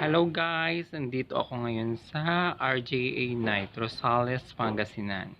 Hello guys! Nandito ako ngayon sa RGA Night, Rosales, Pangasinan.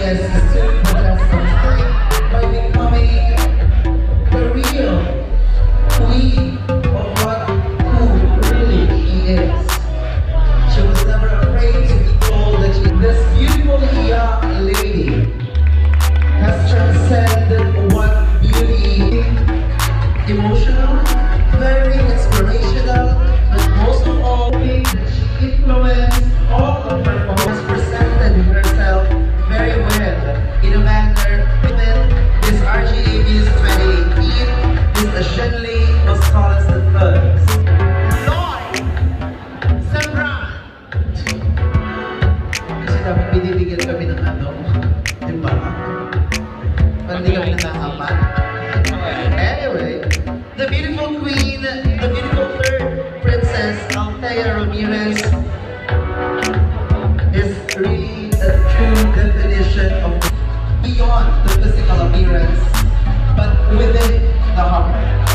is stood the test of time by becoming the real queen of who really she is. She was never afraid to be told that this beautiful young lady has transcended what beauty, emotional, very inspirational, but most of all, that she influenced all of her performance, presented herself very well in a manner that this RGA Miss 2018 is the Shenley Rosales the third. Lloyd Sembran. Kasi dapat binibigyan kami ng ano, di ba? Hindi kami nangangapat. Anyway, the beautiful queen, the beautiful third princess, Althea Ramirez, is really the true definition of beyond the physical appearance, but within the heart.